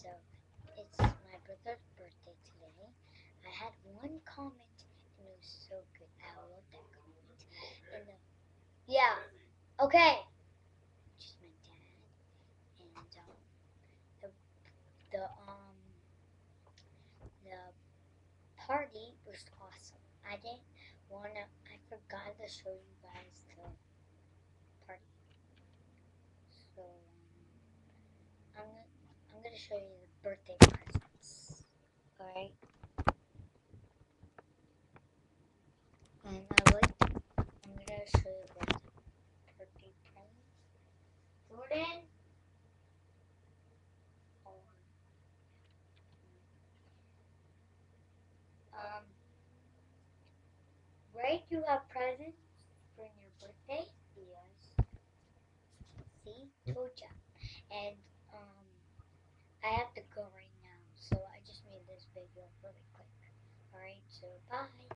So it's my brother's birthday today. I had one comment and it was so good. I love that comment. And yeah, okay. Just my dad and the the um the party was awesome. I forgot to show you guys the party. So I'm gonna show you the birthday presents. Alright? And I'm gonna show you the birthday presents. Jordan, um, right? You have presents for your birthday? Yes. See? Told ya. And I have to go right now, so I just made this video really quick. Alright, so bye.